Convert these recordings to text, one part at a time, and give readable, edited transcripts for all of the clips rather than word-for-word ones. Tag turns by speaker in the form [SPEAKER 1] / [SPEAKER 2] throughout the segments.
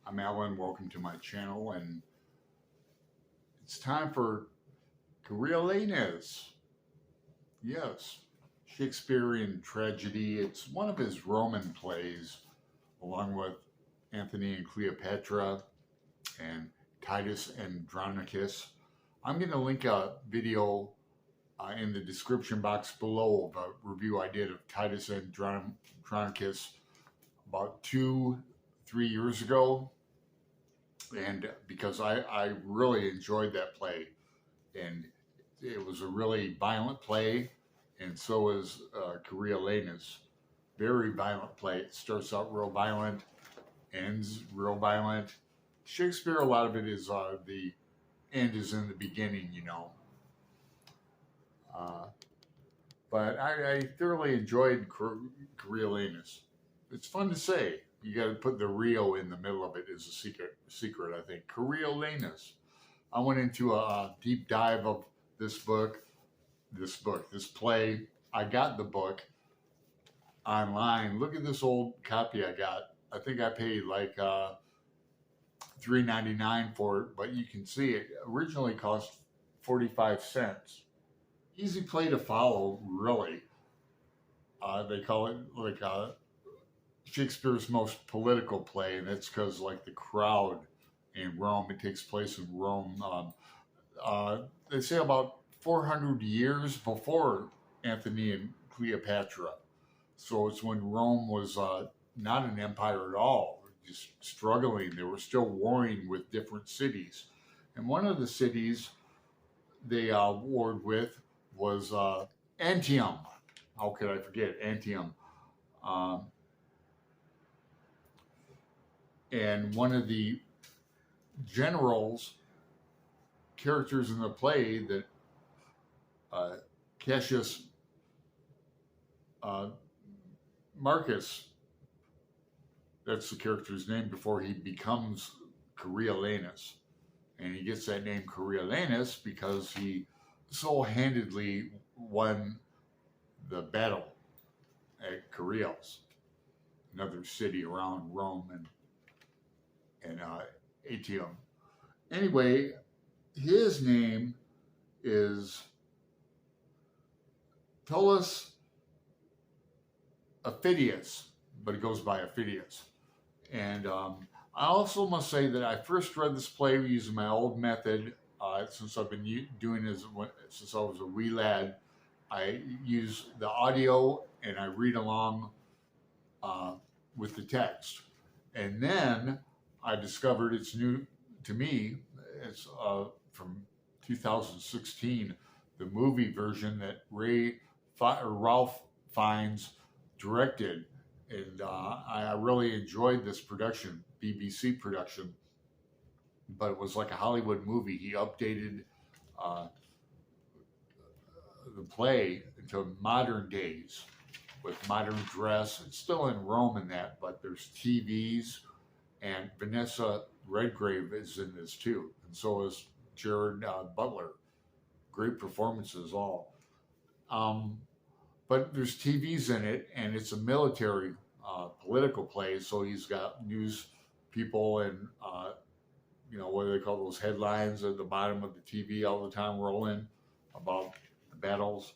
[SPEAKER 1] I'm Alan. Welcome to my channel, and it's time for Coriolanus. Yes, Shakespearean tragedy. It's one of his Roman plays, along with Antony and Cleopatra and Titus and Andronicus. I'm going to link a video in the description box below of a review I did of Titus and Andronicus about 2-3 years ago. And because I really enjoyed that play, and it was a really violent play, and so is Coriolanus. Very violent play. It starts out real violent, ends real violent. Shakespeare, a lot of it is the end is in the beginning, you know. But I thoroughly enjoyed Coriolanus. It's fun to say. You got to put the Rio in the middle of it as a secret, I think. Coriolanus. I went into a deep dive of this play. I got the book online. Look at this old copy I got. I think I paid like $3.99 for it, but you can see it originally cost 45 cents. Easy play to follow, really. They call it like Shakespeare's most political play, and that's because like the crowd in Rome, it takes place in Rome. They say about 400 years before Antony and Cleopatra. So it's when Rome was not an empire at all, just struggling. They were still warring with different cities. And one of the cities they warred with was Antium. How could I forget Antium? And one of the characters in the play that Cassius Marcus, that's the character's name before he becomes Coriolanus. And he gets that name Coriolanus because he single-handedly won the battle at Coriolis, another city around Rome and Antium. Anyway, his name is Tullus Aphidius, but it goes by Aphidius. And I also must say that I first read this play using my old method. Since I've been doing this since I was a wee lad, I use the audio and I read along with the text. And then I discovered it's new to me. It's from 2016, the movie version that Ralph Fiennes directed. And I really enjoyed this production, BBC production, but it was like a Hollywood movie. He updated the play into modern days with modern dress. It's still in Rome and that, but there's TVs, and Vanessa Redgrave is in this too, and so is Jared Butler. Great performances all. But there's TVs in it, and it's a military political play, so he's got news people and what do they call those headlines at the bottom of the TV all the time rolling about the battles.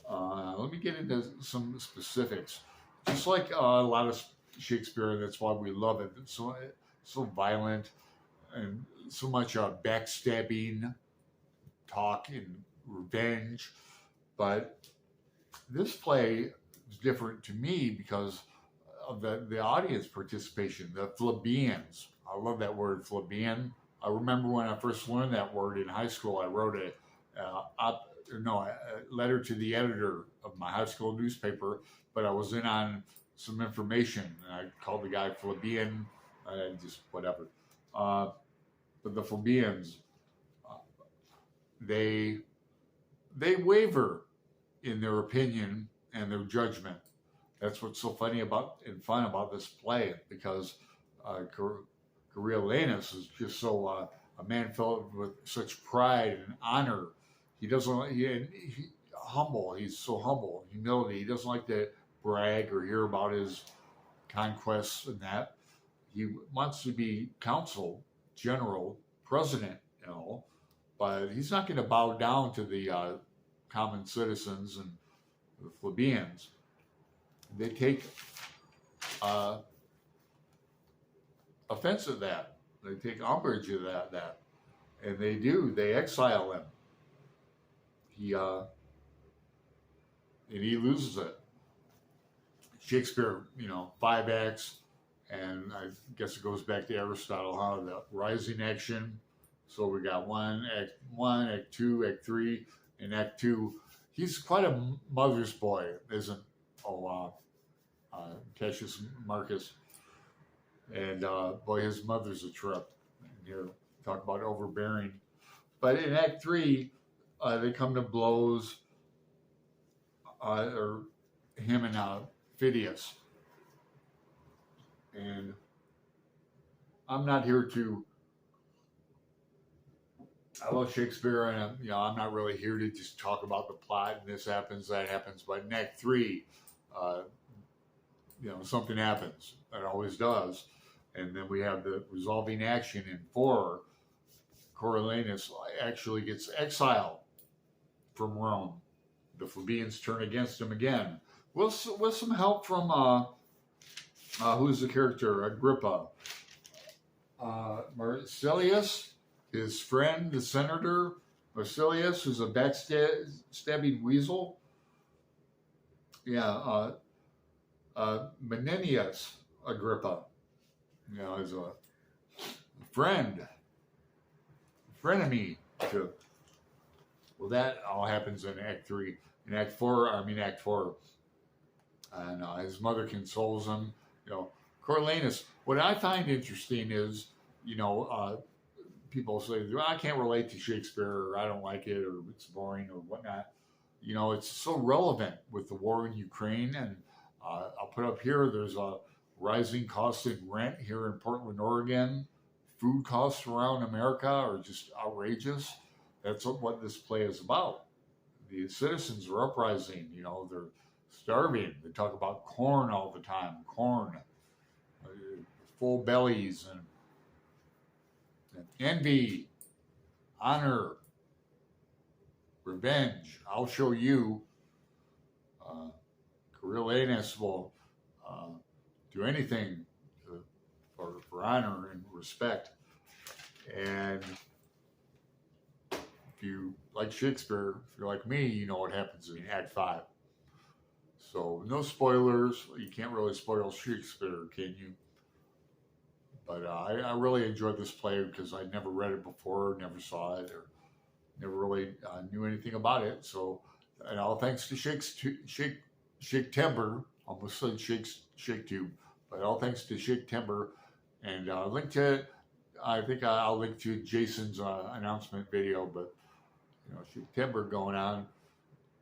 [SPEAKER 1] Let me get into some specifics. Just like a lot of Shakespeare, that's why we love it. It's so violent and so much backstabbing talk and revenge. But this play is different to me because of the audience participation, the plebeians. I love that word, plebeian. I remember when I first learned that word in high school, I wrote a letter to the editor of my high school newspaper, but I was in on some information, and I called the guy plebeian, just whatever. But the plebeians, they waver in their opinion and their judgment. That's what's so funny and fun about this play, because Coriolanus is just so a man filled with such pride and honor. He doesn't. He's humble. He's so humble, humility. He doesn't like to brag or hear about his conquests and that. he wants to be consul, general, president, but he's not going to bow down to the common citizens and the plebeians. They take offense at that. They take umbrage at that, and they exile him. And he loses it. Shakespeare, 5 acts, and I guess it goes back to Aristotle, how the rising action. So we got Act 1, Act 2, Act 3, and Act 2. He's quite a mother's boy, isn't Cassius Marcus? And boy, his mother's a trip. And here, talk about overbearing. But in Act 3, they come to blows, or him and Phidias. And I'm not here to. I love Shakespeare, and I'm not really here to just talk about the plot and this happens, that happens. But in Act 3, something happens. It always does. And then we have the resolving action in 4. Coriolanus actually gets exiled from Rome. The plebeians turn against him again, with some help from who's the character? Agrippa, Marcellus, his friend, the senator Marcellus, who's a backstabbing weasel. Yeah, Menenius Agrippa, is a frenemy to. Well, that all happens in Act 3. In Act 4, and his mother consoles him. Coriolanus. What I find interesting is, people say, well, I can't relate to Shakespeare, or I don't like it, or it's boring, or whatnot. It's so relevant with the war in Ukraine. And I'll put up here, there's a rising cost in rent here in Portland, Oregon. Food costs around America are just outrageous. That's what this play is about. The citizens are uprising, they're starving. They talk about corn all the time, full bellies, and envy, honor, revenge. I'll show you. Coriolanus will do anything for honor and respect. And if you like Shakespeare, if you're like me, you know what happens in Act 5. So no spoilers. You can't really spoil Shakespeare, can you? But I really enjoyed this play because I'd never read it before, never saw it, or never really knew anything about it. So, and all thanks to Shakespeare, almost said ShakeTube, but all thanks to Shakespeare, and I think I'll link to Jason's announcement video, but Shakespeare going on.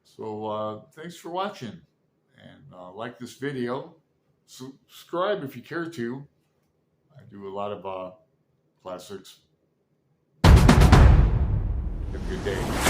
[SPEAKER 1] So thanks for watching, and like this video, subscribe if you care to. I do a lot of classics. Have a good day.